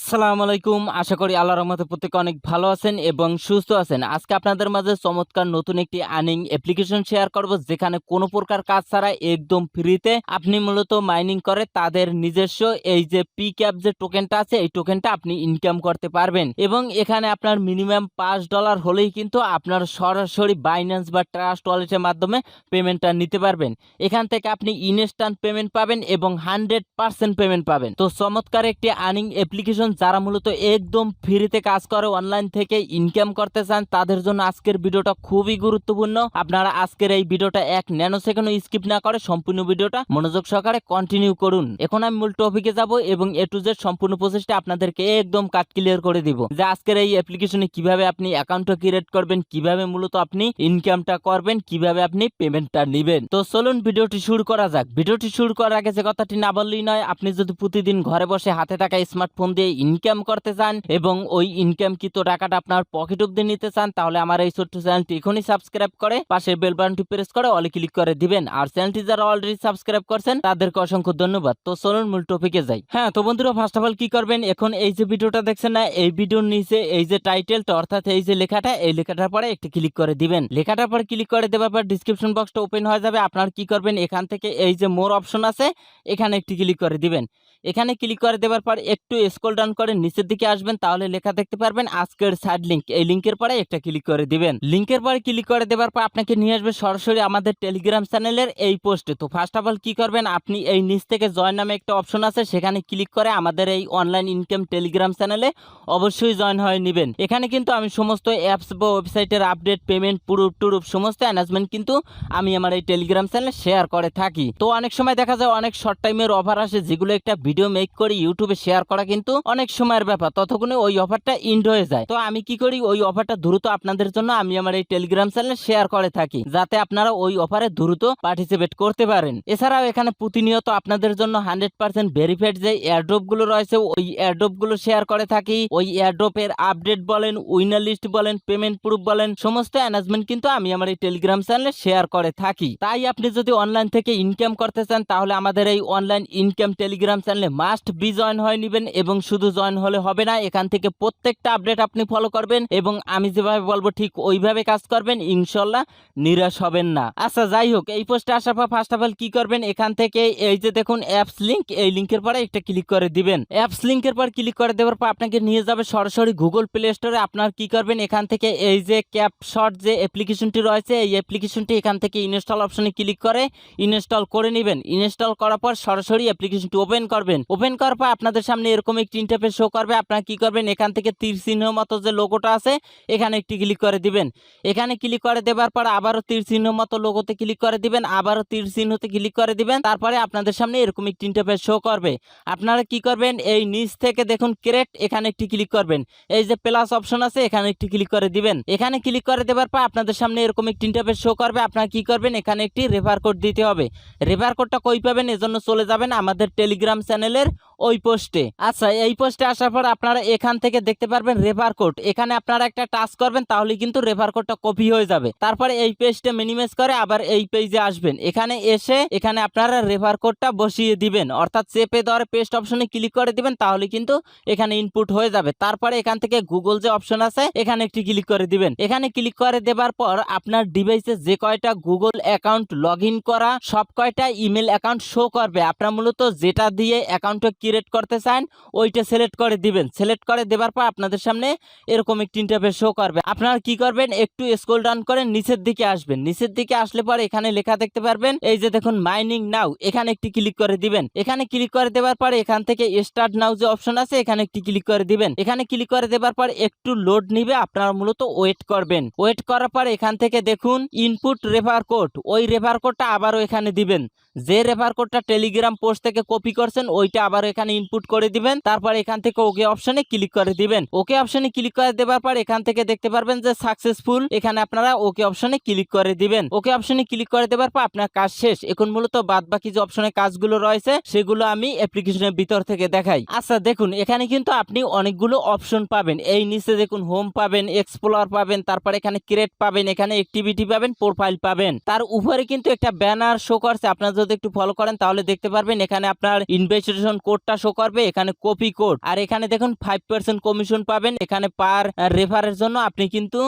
আসসালামু আলাইকুম। আশা করি আল্লাহর রহমতে প্রত্যেকে অনেক ভালো আছেন এবং সুস্থ আছেন। আজকে আপনাদের মাঝে চমৎকার নতুন একটি আর্নিং অ্যাপ্লিকেশন শেয়ার করব, যেখানে কোনো প্রকার কাজ ছাড়া একদম ফ্রিতে আপনি মূলত মাইনিং করে তাদের নিজস্ব এই যে PCAP যে টোকেনটা আছে, এই টোকেনটা আপনি ইনকাম করতে পারবেন এবং এখানে আপনার মিনিমাম $5 হলেই কিন্তু আপনার সরাসরি বাইন্যান্স বা ট্রাস্ট ওয়ালেটের মাধ্যমে পেমেন্টটা নিতে পারবেন। এখান থেকে আপনি ইনস্ট্যান্ট পেমেন্ট পাবেন এবং 100% পেমেন্ট পাবেন। তো চমৎকার একটি আর্নিং অ্যাপ্লিকেশন, যারা মূলত একদম ফ্রিতে কাজ করে অনলাইন থেকে ইনকাম করতে চান, তাদের জন্য আজকের ভিডিওটা খুবই গুরুত্বপূর্ণ। আপনারা আজকের এই ভিডিওটা 1 ন্যানোসেকেন্ড স্কিপ না করে সম্পূর্ণ ভিডিওটা মনোযোগ সহকারে কন্টিনিউ করুন। এখন আমি মূল টপিকে যাব এবং A to Z সম্পূর্ণ প্রসেসটা আপনাদেরকে একদম কাট ক্লিয়ার করে দিব, যে আজকের এই অ্যাপ্লিকেশনে কিভাবে আপনি অ্যাকাউন্টটা ক্রিয়েট করবেন, কিভাবে মূলত আপনি ইনকামটা করবেন, কিভাবে আপনি পেমেন্টটা নেবেন। তো চলুন ভিডিওটি শুরু করা যাক। ভিডিওটি শুরু করার আগে যে কথাটি না বললেই নয়, আপনি যদি প্রতিদিন ঘরে বসে হাতে থাকা স্মার্টফোন দিয়ে ইনকাম করতে চান এবং ওই ইনকামকৃত টাকাটা আপনার পকেট অব্দি নিতে চান, তাহলে আমার এই ছোট্ট চ্যানেলটি এখনই সাবস্ক্রাইব করে পাশে বেল বাটনটি প্রেস করে অলে ক্লিক করে দিবেন। আর চ্যানেলটি যারা অলরেডি সাবস্ক্রাইব করছেন তাদেরকে অসংখ্য ধন্যবাদ। তো চলুন মূল টপিকে যাই। হ্যাঁ, তো বন্ধুরা, ফার্স্ট অফ অল কি করবেন, এখন এই যে ভিডিওটা দেখছেন না, এই ভিডিওর নিচে এই যে টাইটেলটা অর্থাৎ এই যে লেখাটা, এই লেখাটার পরে একটি ক্লিক করে দিবেন। লেখাটার পরে ক্লিক করে দেওয়ার পর ডিসক্রিপশন বক্সটা ওপেন হয়ে যাবে। আপনার কি করবেন, এখান থেকে এই যে মোর অপশন আছে, এখানে একটি ক্লিক করে দিবেন। এখানে ক্লিক করে দেওয়ার পর একটু স্ক্রল ডাউন করে নিচের দিকে আসবেন, তাহলে লেখা দেখতে পারবেন আজকের সাইড লিংক। এই লিংকের পরে একটা ক্লিক করে দিবেন। লিংকের পরে ক্লিক করে দেওয়ার পর আপনাকে নিয়ে আসবে সরাসরি আমাদের টেলিগ্রাম চ্যানেলের এই পোস্টে। তো ফার্স্ট অফ অল কি করবেন, আপনি এই নিচ থেকে জয়েন নামে একটা অপশন আছে, সেখানে ক্লিক করে আমাদের এই অনলাইন ইনকাম টেলিগ্রাম চ্যানেলে অবশ্যই জয়েন হয়ে নেবেন। এখানে কিন্তু আমি সমস্ত অ্যাপস বা ওয়েবসাইটের আপডেট, পেমেন্ট, প্রুফ সমস্ত অ্যানাউন্সমেন্ট কিন্তু আমি আমার এই টেলিগ্রাম চ্যানেলে শেয়ার করে থাকি। তো অনেক সময় দেখা যায় অনেক শর্ট টাইমের অফার আসে, যেগুলো একটা ভিডিও মেক করে ইউটিউবে শেয়ার করা কিন্তু অনেক সময়ের ব্যাপার, ততক্ষণে ওই অফারটা ইন্ড হয়ে যায়। তো আমি কি করি, ওই অফারটা দ্রুত আপনাদের জন্য আমি আমার এই টেলিগ্রাম চ্যানেলে শেয়ার করে থাকি, যাতে আপনারা ওই অফারে দ্রুত পার্টিসিপেট করতে পারেন। এছাড়াও এখানে প্রতিনিয়ত আপনাদের জন্য 100% ভেরিফাইড যে এয়ারড্রপ গুলো রয়েছে, ওই এয়ারড্রপ গুলো শেয়ার করে থাকি। ওই এয়ারড্রপের আপডেট বলেন, উইনার লিস্ট বলেন, পেমেন্ট প্রুফ বলেন, সমস্ত অ্যানাউন্সমেন্ট কিন্তু আমি আমার এই টেলিগ্রাম চ্যানেলে শেয়ার করে থাকি। তাই আপনি যদি অনলাইন থেকে ইনকাম করতে চান, তাহলে আমাদের এই অনলাইন ইনকাম টেলিগ্রাম চ্যানেলে মাস্ট বি জয়েন হয়ে নেবেন। এবং শুধু জয়েন হলে হবে না, এখান থেকে প্রত্যেকটা আপডেট আপনি ফলো করবেন এবং আমি যেভাবে বলবো ঠিক ওইভাবে কাজ করবেন, ইনশাল্লাহ নিরাশ হবেন না। আচ্ছা, যাই হোক, এই পোস্টে আসার পর ফার্স্ট অফ অল কি করবেন, এখান থেকে এই যে দেখুন অ্যাপস লিংক, এই লিংকের পরে একটা ক্লিক করে দিবেন। অ্যাপস লিংকের পর ক্লিক করে দেওয়ার পর আপনাকে নিয়ে যাবে সরাসরি গুগল প্লে স্টোরে। আপনার কি করবেন, এখান থেকে এই যে ক্যাপশট যে অ্যাপ্লিকেশনটি রয়েছে, এই অ্যাপ্লিকেশনটি এখান থেকে ইনস্টল অপশনে ক্লিক করে ইনস্টল করে নেবেন। ইনস্টল করার পর সরাসরি অ্যাপ্লিকেশনটি ওপেন করবেন। ওপেন করার পর আপনাদের সামনে এরকম একটি ইন্টারফেস শো করবে। আপনারা কি করবেন, এখান থেকে তীর চিহ্ন মতো যে লোগোটা আছে, এখানে একটি ক্লিক করে দিবেন। এখানে ক্লিক করে দেওয়ার পর আবারও তীর চিহ্ন মতো লোগোতে ক্লিক করে দিবেন, আবারও তীর চিহ্নতে ক্লিক করে দিবেন। তারপরে আপনাদের সামনে এরকম একটি ইন্টারফেস শো করবে। আপনারা কি করবেন, এই নিচ থেকে দেখুন ক্রিয়েট, এখানে একটি ক্লিক করবেন। এই যে প্লাস অপশন আছে, এখানে একটি ক্লিক করে দিবেন। এখানে ক্লিক করে দেওয়ার পর আপনাদের সামনে এরকম একটি ইন্টারফেস শো করবে। আপনারা কি করবেন, এখানে একটি রেফার কোড দিতে হবে। রেফার কোডটা কই পাবেন, এজন্য চলে যাবেন আমাদের টেলিগ্রাম চ্যানেলের ওই পোস্টে। আচ্ছা, এই পোস্টে আসার পর আপনারা এখান থেকে দেখতে পারবেন রেফার কোড। এখানে আপনারা একটা টাচ করবেন, তাহলে কিন্তু রেফার কোডটা কপি হয়ে যাবে। তারপরে এই পেজটা মিনিমাইজ করে আবার এই পেজে আসবেন। এখানে এসে এখানে আপনারা রেফার কোডটা বসিয়ে দিবেন, অর্থাৎ চেপে ধরে পেস্ট অপশনে ক্লিক করে দিবেন, তাহলে কিন্তু এখানে ইনপুট হয়ে যাবে। তারপরে এখান থেকে গুগল যে অপশন আছে, এখানে একটি ক্লিক করে দিবেন। এখানে ক্লিক করে দেবার পর আপনার ডিভাইসে যে কয়টা গুগল অ্যাকাউন্ট লগ ইন করা, সব কয়টা ইমেল অ্যাকাউন্ট শো করবে। আপনার মূলত যেটা দিয়ে অ্যাকাউন্টটা ক্রিয়েট করতে চান ওইটা সিলেক্ট করে দিবেন। সিলেক্ট করে দেবার পর আপনাদের সামনে এরকম একটি ইন্টারফেস শো করবে। আপনারা কি করবেন, একটু স্ক্রল ডাউন করে নিচের দিকে আসবেন। নিচের দিকে আসলে পরে এখানে লেখা দেখতে পারবেন, এই যে দেখুন মাইনিং নাও, এখানে একটি ক্লিক করে দিবেন। এখানে ক্লিক করে দেওয়ার পর এখান থেকে স্টার্ট নাও যে অপশন আছে, এখানে একটি ক্লিক করে দিবেন। এখানে ক্লিক করে দেওয়ার পর একটু লোড নিবে, আপনারা মূলত ওয়েট করবেন। ওয়েট করার পর এখান থেকে দেখুন ইনপুট রেফার কোড, ওই রেফার কোডটা আবারও এখানে দিবেন। যে রেফার কোডটা টেলিগ্রাম পোস্ট থেকে কপি করছেন ওইটা আবার এখানে ইনপুট করে দিবেন। তারপর এখান থেকে ওকে অপশনে ক্লিক করে দিবেন। ওকে অপশনে ক্লিক করে দেওয়ার পর এখান থেকে দেখতে পারবেন যে সাকসেসফুল, এখানে আপনারা ওকে অপশনে ক্লিক করে দিবেন। ওকে অপশনে ক্লিক করে দেওয়ার পর আপনার কাজ শেষ। এখন মূলত বাদ বাকি যে অপশনে কাজগুলো রয়েছে সেগুলো আমি অ্যাপ্লিকেশনের ভিতর থেকে দেখাই। আচ্ছা দেখুন, এখানে কিন্তু আপনি অনেকগুলো অপশন পাবেন। এই নিচে দেখুন হোম পাবেন, এক্সপ্লোর পাবেন, তারপর এখানে ক্রিয়েট পাবেন, এখানে অ্যাক্টিভিটি পাবেন, প্রোফাইল পাবেন। তার উপরে কিন্তু একটা ব্যানার শো করছে। আপনারা যদি একটু ফলো করেন তাহলে দেখতে পারবেন এখানে আপনার ইনভেস্টিগেশন কোডটা শো করবে, এখানে কপি কোড, আর এখানে দেখুন 5% কমিশন পাবেন। এখানে পার রেফারের জন্য আপনি কিন্তু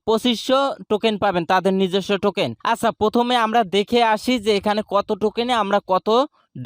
2500 টোকেন পাবেন, তাদের নিজস্ব টোকেন। আচ্ছা, প্রথমে আমরা দেখে আসি যে এখানে কত টোকেনে আমরা কত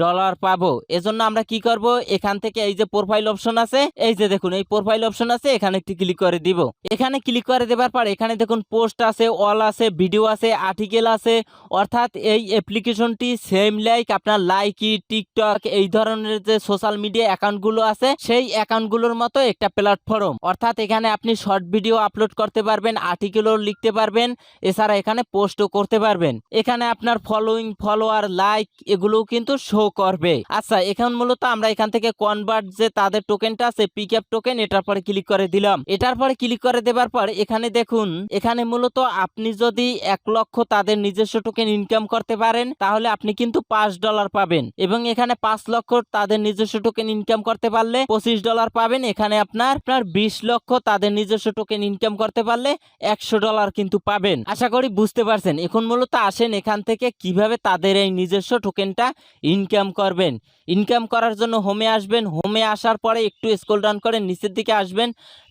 ডলার পাবো। এজন্য আমরা কি করব, এখান থেকে এই যে প্রোফাইল অপশন আছে, এই যে দেখুন এই প্রোফাইল অপশন আছে, এখানে একটু ক্লিক করে দিব। এখানে ক্লিক করে দেবার পর এখানে দেখুন পোস্ট আছে, অল আছে, ভিডিও আছে, আর্টিকেল আছে। অর্থাৎ এই অ্যাপ্লিকেশনটি সেম লাইক আপনার লাইকি, টিকটক এই ধরনের যে সোশ্যাল মিডিয়া অ্যাকাউন্টগুলো আছে সেই অ্যাকাউন্টগুলোর মতো একটা প্ল্যাটফর্ম। অর্থাৎ এখানে আপনি শর্ট ভিডিও আপলোড করতে পারবেন, আর্টিকেলও লিখতে পারবেন, এছাড়া এখানে পোস্টও করতে পারবেন। এখানে আপনার ফলোইং, ফলোয়ার, লাইক এগুলোও কিন্তু শো করবে। আচ্ছা, এখন মূলত আমরা এখান থেকে কনভার্ট যে তাদের টোকেনটা আছে পিক্যাপ টোকেন, এটার পরে ক্লিক করে দিলাম। এটার পরে ক্লিক করে দেবার পর এখানে দেখুন, এখানে মূলত আপনি যদি 1 লক্ষ তাদের নিজস্ব টোকেন ইনকাম করতে পারেন তাহলে আপনি কিন্তু $5 পাবেন, এবং এখানে 5 লক্ষ তাদের নিজস্ব টোকেন ইনকাম করতে পারলে $25 পাবেন। এখানে আপনার 20 লক্ষ তাদের নিজস্ব টোকেন ইনকাম করতে পারলে $100 কিন্তু পাবেন। আশা করি বুঝতে পারছেন। এখন মূলত আসেন এখান থেকে কিভাবে তাদের এই নিজস্ব টোকেনটা ইনকাম করবেন। ইনকাম করার জন্য হোমে আসবেন, হোমে আসার পরে একটু স্ক্রল ডাউন করে নিচের দিকে আসবেন।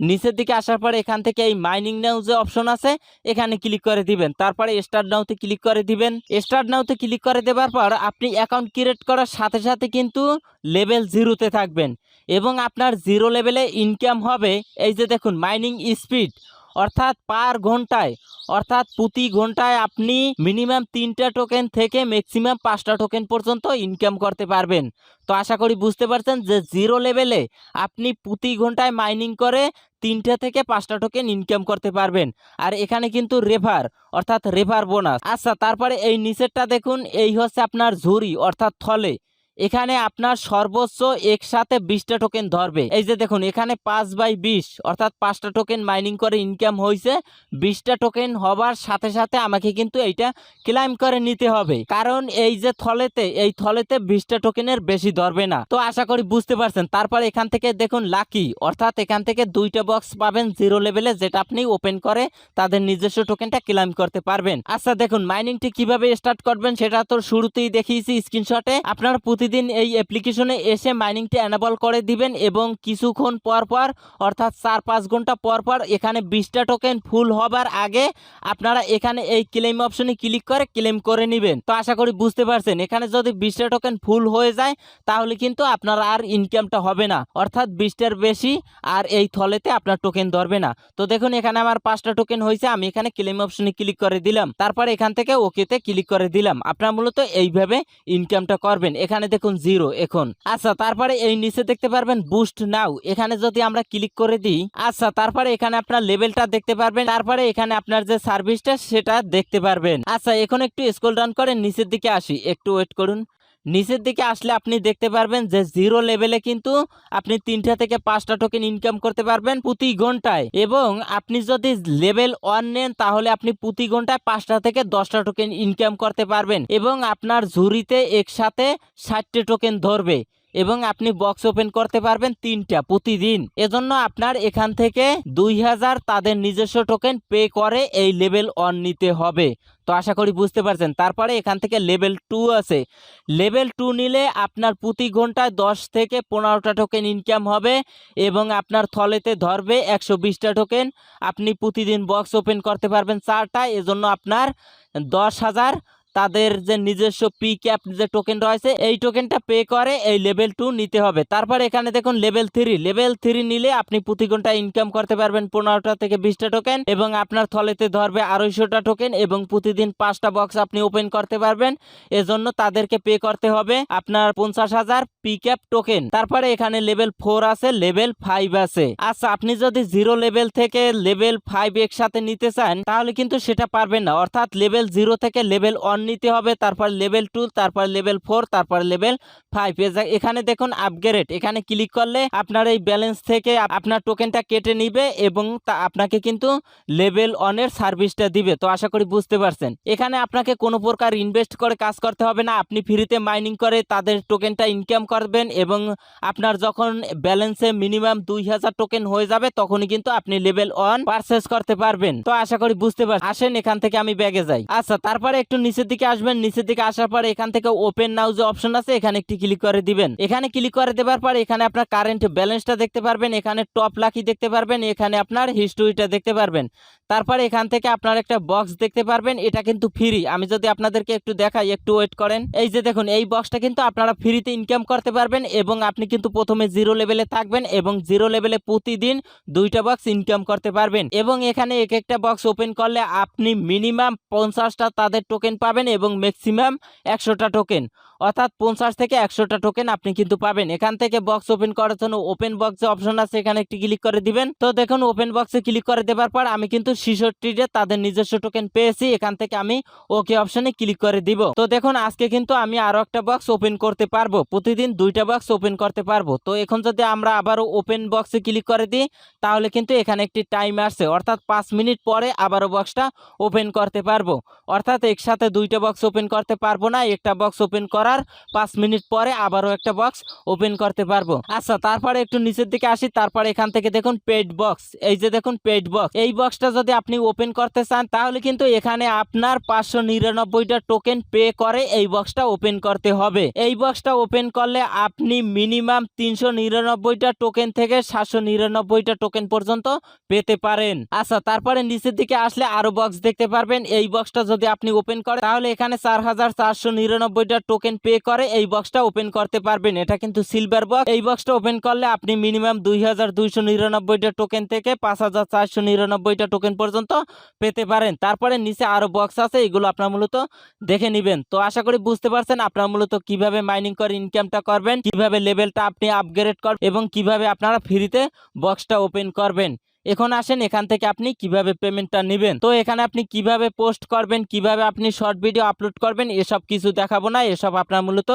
নিচের দিকে আসার পরে এখান থেকে এই মাইনিং নাও যে অপশন আছে এখানে ক্লিক করে দিবেন। তারপরে স্টার্ট নাওতে ক্লিক করে দিবেন। স্টার্ট নাওতে ক্লিক করে দেবার পর আপনি অ্যাকাউন্ট ক্রিয়েট করার সাথে সাথে কিন্তু লেভেল 0-তে থাকবেন, এবং আপনার 0 লেভেলে ইনকাম হবে। এই যে দেখুন মাইনিং স্পিড, অর্থাৎ পার ঘন্টায়, অর্থাৎ প্রতি ঘন্টায় আপনি মিনিমাম 3টা টোকেন থেকে ম্যাক্সিমাম 5টা টোকেন পর্যন্ত ইনকাম করতে পারবেন। তো আশা করি বুঝতে পারছেন যে 0 লেভেলে আপনি প্রতি ঘন্টায় মাইনিং করে 3টা থেকে 5টা টোকেন ইনকাম করতে পারবেন। আর এখানে কিন্তু রেফার, অর্থাৎ রেফার বোনাস। আচ্ছা, তারপরে এই নিচেরটা দেখুন, এই হচ্ছে আপনার ঝুরি অর্থাৎ থলে। এখানে আপনার সর্বোচ্চ একসাথে 20টা টোকেন ধরবে। এই যে দেখুন এখানে 5/20 অর্থাৎ 5টা টোকেন মাইনিং করে ইনকাম হয়েছে। 20টা টোকেন হবার সাথে সাথে আমাকে কিন্তু এইটা ক্লাইম করে নিতে হবে, কারণ এই যে থলেতে, এই থলেতে 20টা টোকেনের বেশি ধরবে না। তো আশা করি বুঝতে পারছেন। তারপর এখান থেকে দেখুন লাকি, অর্থাৎ এখান থেকে 2টা বক্স পাবেন 0 লেভেলে, যেটা আপনি ওপেন করে তাদের নিজস্ব টোকেনটা ক্লাইম করতে পারবেন। আচ্ছা দেখুন মাইনিংটি কিভাবে স্টার্ট করবেন সেটা তো শুরুতেই দেখিয়েছি স্ক্রিনশটে। আপনার প্রতিদিন এই অ্যাপ্লিকেশনে এসে মাইনিংটি এনেবল করে দিবেন, এবং কিছুক্ষণ পর পর অর্থাৎ 4-5 ঘন্টা পর পর এখানে 20টা টোকেন ফুল হবার আগে আপনারা এখানে এই ক্লেম অপশনে ক্লিক করে ক্লেম করে নেবেন। তো আশা করি বুঝতে পারছেন। এখানে যদি 20টা টোকেন ফুল হয়ে যায় তাহলে কিন্তু আপনার আর ইনকামটা হবে না, অর্থাৎ 20টার বেশি আর এই থলেতে আপনার টোকেন ধরবে না। তো দেখুন এখানে আমার 5টা টোকেন হয়েছে, আমি এখানে ক্লেম অপশনে ক্লিক করে দিলাম, তারপরে এখান থেকে ওকেতে ক্লিক করে দিলাম। আপনারা মূলত এইভাবে ইনকামটা করবেন। এখানে দেখুন 0 এখন। আচ্ছা, তারপরে এই নিচে দেখতে পারবেন বুস্ট নাও, এখানে যদি আমরা ক্লিক করে দিই, আচ্ছা তারপরে এখানে আপনার লেভেলটা দেখতে পারবেন, তারপরে এখানে আপনার যে সার্ভিসটা সেটা দেখতে পারবেন। আচ্ছা, এখন একটু স্ক্রল ডাউন করে নিচের দিকে আসি, একটু ওয়েট করুন। নিচের দিকে আসলে আপনি দেখতে পারবেন যে 0 লেভেলে কিন্তু আপনি 3টা থেকে 5টা টোকেন ইনকাম করতে পারবেন প্রতি ঘন্টায়, এবং আপনি যদি লেভেল 1 নেন তাহলে আপনি প্রতি ঘন্টায় 5টা থেকে 10টা টোকেন ইনকাম করতে পারবেন, এবং আপনার ঝুড়িতে একসাথে 60টা টোকেন ধরবে, এবং আপনি বক্স ওপেন করতে পারবেন 3টা প্রতিদিন। এজন্য আপনার এখান থেকে 2000 তাদের নিজস্ব টোকেন পে করে এই লেভেল 1 নিতে হবে। তো আশা করি বুঝতে পারছেন। তারপরে এখান থেকে লেভেল 2 আছে, লেভেল 2 নিলে আপনার প্রতি ঘন্টায় 10 থেকে 15টা টোকেন ইনকাম হবে, এবং আপনার থলেতে ধরবে 120টা টোকেন। আপনি প্রতিদিন বক্স ওপেন করতে পারবেন 4টা, এজন্য আপনার 10,000 তাদের যে নিজস্ব PCAP যে টোকেন রয়েছে এই টোকেনটা পে করে এই লেভেল 2 নিতে হবে। তারপর এখানে দেখুন লেভেল 3, লেভেল 3 নিলে আপনি প্রতি ঘন্টায় ইনকাম করতে পারবেন 15টা থেকে 20টা টোকেন, এবং আপনার থলেতে ধরবে 250টা টোকেন, এবং প্রতিদিন 5টা বক্স আপনি ওপেন করতে পারবেন। এজন্য তাদেরকে পে করতে হবে আপনার 50,000 PCAP টোকেন। তারপরে এখানে লেভেল 4 আছে, লেভেল 5 আছে। আচ্ছা, আপনি যদি 0 লেভেল থেকে লেভেল 5 একসাথে নিতে চান তাহলে কিন্তু সেটা পারবেন না, অর্থাৎ লেভেল 0 থেকে লেভেল 1 নিতে হবে, তারপর লেভেল 2, তারপর লেভেল 4, তারপর লেভেল 5। এখানে দেখুন আপগ্রেড, এখানে ক্লিক করলে আপনার এই ব্যালেন্স থেকে আপনার টোকেনটা কেটে নিবে, এবং আপনাকে কিন্তু লেভেল 1 এর সার্ভিসটা দিবে। তো আশা করি বুঝতে পারছেন। এখানে আপনাকে কোনো প্রকার ইনভেস্ট করে কাজ করতে হবে না, আপনি ফ্রিতে মাইনিং করে তাদের টোকেনটা ইনকাম করবেন, এবং আপনার যখন ব্যালেন্সে মিনিমাম 2000 টোকেন হয়ে যাবে তখনই কিন্তু আপনি লেভেল 1 পারচেজ করতে পারবেন। তো আশা করি বুঝতে পারছেন। আসেন এখান থেকে আমি ব্যাগে যাই। আচ্ছা, তারপরে একটু নিচের দিকে আসবেন, নিচের দিকে আসার পর এখান থেকে ওপেন নাও যে অপশন আছে এখানে একটি ক্লিক করে দিবেন। এখানে ক্লিক করে দেওয়ার পর এখানে আপনার কারেন্ট ব্যালেন্সটা দেখতে পারবেন, এখানে টপ লাকি দেখতে পারবেন, এখানে আপনার হিস্ট্রিটা দেখতে পারবেন। তারপরে এখান থেকে আপনার একটা বক্স দেখতে পারবেন, এটা কিন্তু ফ্রি। আমি যদি আপনাদেরকে একটু দেখাই, একটু ওয়েট করেন। এই যে দেখুন, এই বক্সটা কিন্তু আপনারা ফ্রিতে ইনকাম করতে পারবেন এবং আপনি কিন্তু প্রথমে 0 লেভেলে থাকবেন এবং 0 লেভেলে প্রতিদিন 2টা বক্স ইনকাম করতে পারবেন। এবং এখানে এক একটা বক্স ওপেন করলে আপনি মিনিমাম 50টা তাদের টোকেন পাবেন এবং ম্যাক্সিমাম 100টা টোকেন, অর্থাৎ 50 থেকে 100টা টোকেন আপনি কিন্তু পাবেন। এখান থেকে বক্স ওপেন করার জন্য ওপেন বক্সে অপশন আছে, এখানে একটি ক্লিক করে দিবেন। তো দেখুন, ওপেন বক্সে ক্লিক করে দেওয়ার পর আমি কিন্তু 66টা তাদের নিজস্ব টোকেন পেয়েছি। এখান থেকে আমি ওকে অপশনে ক্লিক করে দিব। তো দেখুন, আজকে কিন্তু আমি আরো একটা বক্স ওপেন করতে পারবো, প্রতিদিন 2টা বক্স ওপেন করতে পারবো। তো এখন যদি আমরা আবারও ওপেন বক্সে ক্লিক করে দিই তাহলে কিন্তু এখানে একটি টাইম আসছে, অর্থাৎ 5 মিনিট পরে আবারও বক্সটা ওপেন করতে পারবো। অর্থাৎ একসাথে 2টা বক্স ওপেন করতে পারবো না, একটা বক্স ওপেন করার 5 মিনিট পরে আবারও একটা বক্স ওপেন করতে পারবো। আচ্ছা, তারপরে একটু নিচের দিকে আসি। তারপরে এখান থেকে দেখুন পেইড বক্স, এই যে দেখুন পেইড বক্স, এই বক্সটা যদি আপনি ওপেন করতে চান তাহলে কিন্তু এখানে আপনার 599টা টোকেন পে করে এই বক্সটা ওপেন করতে হবে। এই বক্সটা ওপেন করলে আপনি মিনিমাম 399টা টোকেন থেকে 799টা টোকেন পর্যন্ত পেতে পারেন। আচ্ছা, তারপরে নিচের দিকে আসলে আরো বক্স দেখতে পারবেন। এই বক্সটা যদি আপনি ওপেন করেন তাহলে এখানে 4499টা টোকেন পে করে এই বক্সটা ওপেন করতে পারবেন। এটা কিন্তু সিলভার বক্স। এই বক্সটা ওপেন করলে আপনি মিনিমাম 2299টা টোকেন থেকে 5499টা টোকেন পর্যন্ত পেতে পারেন। তারপরে নিচে আরো বক্স আছে, এগুলো আপনার মূলত দেখে নেবেন। তো আশা করি বুঝতে পারছেন আপনারা মূলত কিভাবে মাইনিং করে ইনকামটা করবেন, কিভাবে লেভেলটা আপনি আপগ্রেড করবেন এবং কিভাবে আপনারা ফ্রিতে বক্সটা ওপেন করবেন। এখন আসেন এখান থেকে আপনি কিভাবে পেমেন্টটা নেবেন। তো এখানে আপনি কিভাবে পোস্ট করবেন, কিভাবে আপনি শর্ট ভিডিও আপলোড করবেন, এসব কিছু দেখাবো না, এসব আপনারা মূলত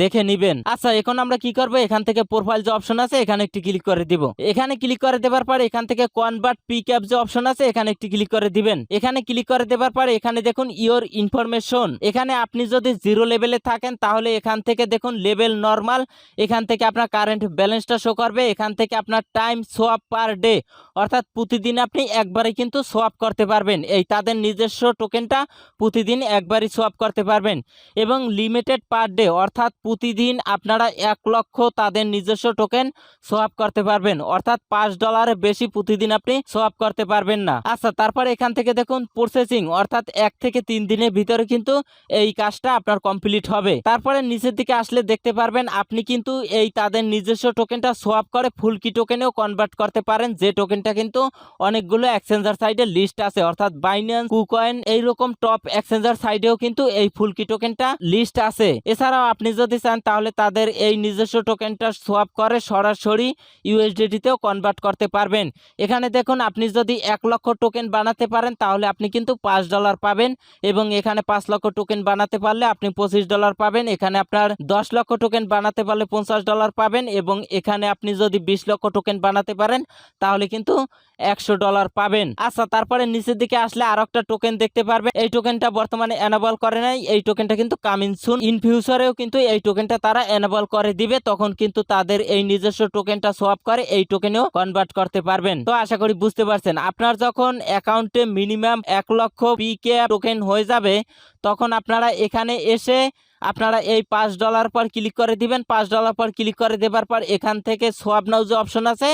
দেখে নেবেন। আচ্ছা, এখন আমরা কি করব, এখান থেকে প্রোফাইল যে অপশন আছে এখানে একটি ক্লিক করে দিব। এখানে ক্লিক করে দেওয়ার পর এখান থেকে কনভার্ট পিক্যাপ যে অপশন আছে এখানে একটি ক্লিক করে দিবেন। এখানে ক্লিক করে দেওয়ার পর এখানে দেখুন ইওর ইনফরমেশন, এখানে আপনি যদি 0 লেভেলে থাকেন তাহলে এখান থেকে দেখুন লেভেল নরমাল, এখান থেকে আপনার কারেন্ট ব্যালেন্সটা শো করবে। এখান থেকে আপনার টাইম সোয়াপ পার ডে, অর্থাৎ প্রতিদিন আপনি একবারে কিন্তু সোয়াপ করতে পারবেন। এই তাদের নিজস্ব টোকেনটা প্রতিদিন একবারই সোয়াপ করতে পারবেন। এবং লিমিটেড পার ডে, অর্থাৎ প্রতিদিন আপনারা 1 লক্ষ তাদের নিজস্ব টোকেন সোয়াপ করতে পারবেন, অর্থাৎ $5 বেশি প্রতিদিন আপনি সোয়াপ করতে পারবেন না। আচ্ছা, তারপরে এখান থেকে দেখুন প্রসেসিং, অর্থাৎ 1 থেকে 3 দিনের ভিতরে কিন্তু এই কাজটা আপনার কমপ্লিট হবে। তারপরে নিচের দিকে আসলে দেখতে পারবেন আপনি কিন্তু এই তাদের নিজস্ব টোকেনটা সোয়াপ করে ফুল কি টোকেনেও কনভার্ট করতে পারেন, যে টোকেনটা কিন্তু অনেকগুলো এক্সচেঞ্জার সাইডে লিস্ট আছে, অর্থাৎ বাইন্যান্স, কুকয়েন, এইরকম টপ এক্সচেঞ্জার সাইডেও কিন্তু এই ফুল কি টোকেনটা লিস্ট আছে। এছাড়াও আপনি যদি চান তাহলে তাদের এই নিজস্ব টোকেনটা সোয়াপ করে সরাসরি ইউএসডিটিতেও কনভার্ট করতে পারবেন। এখানে দেখুন আপনি যদি 1 লক্ষ টোকেন বানাতে পারেন তাহলে আপনি কিন্তু $5 পাবেন এবং এখানে 5 লক্ষ টোকেন বানাতে পারলে আপনি $25 পাবেন। এখানে আপনার 10 লক্ষ টোকেন বানাতে পারলে $50 পাবেন এবং এখানে আপনি যদি 20 লক্ষ টোকেন বানাতে পারেন তাহলে কিন্তু $100 পাবেন। আচ্ছা, তারপরে নিচের দিকে আসলে আরো একটা টোকেন দেখতে পারবেন। এই টোকেনটা বর্তমানে এনেবল করে নাই, এই টোকেনটা কিন্তু কামিং সুন, ইন ফিউচারেও কিন্তু এই টোকেনটা তারা এনেবল করে দিবে, তখন কিন্তু তাদের এই নিজস্ব টোকেনটা সোয়াপ করে এই টোকেনেও কনভার্ট করতে পারবেন। তো আশা করি বুঝতে পারছেন। আপনার যখন অ্যাকাউন্টে মিনিমাম 1 লক্ষ পিকেআপ টোকেন হয়ে যাবে তখন আপনারা এখানে এসে আপনারা এই $5 পর ক্লিক করে দিবেন। $5 পর ক্লিক করে দেবার পর এখান থেকে সোয়াপ নাও যে অপশন আছে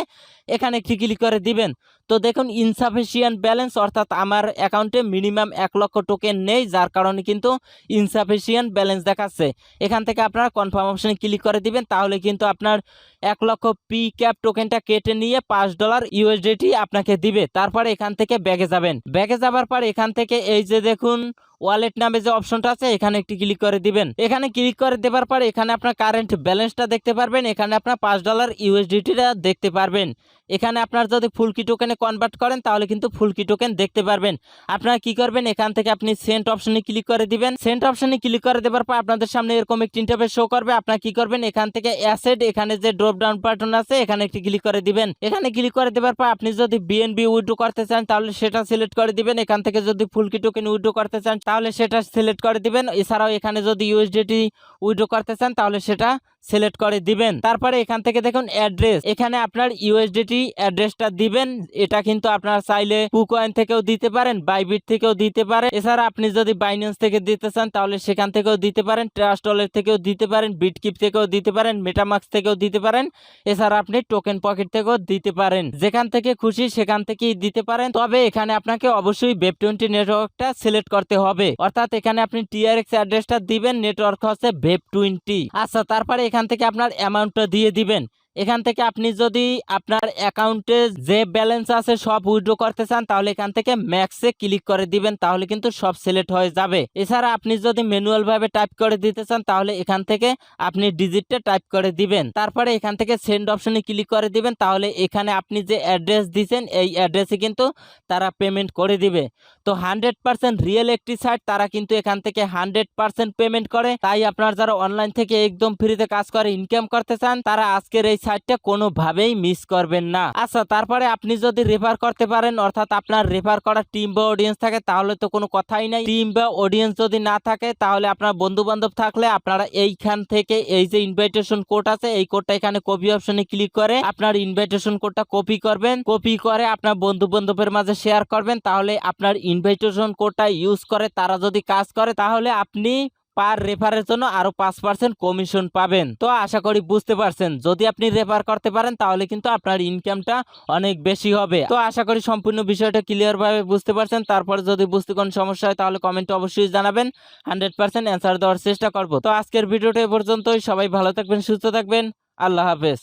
এখানে একটি ক্লিক করে দিবেন। তো দেখুন ইনসাফিসিয়েন্ট ব্যালেন্স, অর্থাৎ আমার অ্যাকাউন্টে মিনিমাম 1 লক্ষ টোকেন নেই, যার কারণে কিন্তু ইনসাফিসিয়েন্ট ব্যালেন্স দেখাচ্ছে। এখান থেকে আপনারা কনফার্ম অপশনে ক্লিক করে দিবেন, তাহলে কিন্তু আপনার 1 লক্ষ পিক্যাপ টোকেনটা কেটে নিয়ে $5 ইউএসডিটি আপনাকে দিবে। তারপরে এখান থেকে ব্যাগে যাবেন। ব্যাগে যাবার পর এখান থেকে এই যে দেখুন ওয়ালেট নামে যে অপশনটা আছে এখানে একটি ক্লিক করে দিবেন। এখানে ক্লিক করে দেবার পর এখানে আপনার কারেন্ট ব্যালেন্সটা দেখতে পারবেন, এখানে আপনার $5 ইউএসডিটিটা দেখতে পারবেন। এখানে আপনার যদি ফুল কি টোকেনে কনভার্ট করেন তাহলে কিন্তু ফুল কি টোকেন দেখতে পারবেন। আপনারা কি করবেন, এখান থেকে আপনি সেন্ট অপশনে ক্লিক করে দিবেন। সেন্ট অপশনে ক্লিক করে দেবার পর আপনাদের সামনে এরকম একটি ইন্টারফেস শো করবে। আপনারা কি করবেন, এখান থেকে অ্যাসেট, এখানে যে ড্রপ ডাউন বাটন আছে এখানে একটি ক্লিক করে দিবেন। এখানে ক্লিক করে দেবার পর আপনি যদি বিএনবি উইথড্র করতে চান তাহলে সেটা সিলেক্ট করে দিবেন। এখান থেকে যদি ফুল কি টোকেন উইথড্র করতে চান তাহলে সেটা সিলেক্ট করে দিবেন। এছাড়াও এখানে যদি ইউএসডিটি উইথড্র করতে চান তাহলে সেটা সিলেক্ট করে দিবেন। তারপরে এখান থেকে দেখুন অ্যাড্রেস, এখানে আপনার ইউএসডিটি অ্যাড্রেসটা দিবেন। এটা কিন্তু আপনারা চাইলে কুকয়েন থেকেও দিতে পারেন, বাইবিট থেকেও দিতে পারেন। এছাড়া আপনি যদি বাইন্যান্স থেকে দিতে চান তাহলে সেখান থেকেও দিতে পারেন, ট্রাস্ট ওয়ালেট থেকেও দিতে পারেন, বিটকিপ থেকেও দিতে পারেন, মেটামাস্ক থেকেও দিতে পারেন। এছাড়া আপনি টোকেন পকেট থেকেও দিতে পারেন, যেখান থেকে খুশি সেখান থেকেই দিতে পারেন। তবে এখানে আপনাকে অবশ্যই ওয়েব20 নেটওয়ার্কটা সিলেক্ট করতে হবে, অর্থাৎ এখানে আপনি টিআরএক্স অ্যাড্রেসটা দিবেন, নেটওয়ার্ক হচ্ছে ওয়েব20। আচ্ছা, তারপরে এখান থেকে আপনার অ্যামাউন্টটা দিয়ে দিবেন। এখান থেকে আপনি যদি আপনার অ্যাকাউন্টে যে ব্যালেন্স আছে সব উইথড্র করতে চান তাহলে এখান থেকে ম্যাক্সে ক্লিক করে দিবেন, তাহলে কিন্তু সব সিলেক্ট হয়ে যাবে। এছাড়া আপনি যদি ম্যানুয়াল ভাবে টাইপ করে দিতে চান তাহলে এখান থেকে আপনি ডিজিটটা টাইপ করে দিবেন। তারপরে এখান থেকে সেন্ড অপশনে ক্লিক করে দিবেন, তাহলে এখানে আপনি যে অ্যাড্রেস দিয়েছেন এই অ্যাড্রেসে কিন্তু তারা পেমেন্ট করে দিবে। তো 100% রিয়েল একটি সাইট, তারা কিন্তু এখান থেকে 100% পেমেন্ট করে। তাই আপনার যারা অনলাইন থেকে একদম ফ্রিতে কাজ করে ইনকাম করতে চান তারা আজকের এই সাইটটা কোনোভাবেই মিস করবেন না। আচ্ছা, তারপরে আপনি যদি রেফার করতে পারেন, অর্থাৎ আপনার রেফার করার টিম বা অডিয়েন্স থাকে তাহলে তো কোনো কথাই নাই। টিম বা অডিয়েন্স যদি না থাকে তাহলে আপনার বন্ধু বান্ধব থাকলে আপনারা এইখান থেকে এই যে ইনভাইটেশন কোড আছে এই কোডটা এখানে কপি অপশনে ক্লিক করে আপনার ইনভাইটেশন কোডটা কপি করবেন, কপি করে আপনার বন্ধু বান্ধবের মাঝে শেয়ার করবেন। তাহলে আপনার ইনভাইটেশন কোডটা ইউজ করে তারা যদি কাজ করে তাহলে আপনি পার রেফারের জন্য আরো 5% কমিশন পাবেন। তো আশা করি বুঝতে পারছেন, যদি আপনি রেফার করতে পারেন তাহলে কিন্তু আপনার ইনকামটা অনেক বেশি হবে। তো আশা করি সম্পূর্ণ বিষয়টা ক্লিয়ার ভাবে বুঝতে পারছেন। তারপরে যদি বুঝতে কোনো সমস্যা হয় তাহলে কমেন্টে অবশ্যই জানাবেন, 100% অ্যান্সার দেওয়ার চেষ্টা করব। তো আজকের ভিডিওটা এ পর্যন্তই। সবাই ভালো থাকবেন, সুস্থ থাকবেন, আল্লাহ হাফেজ।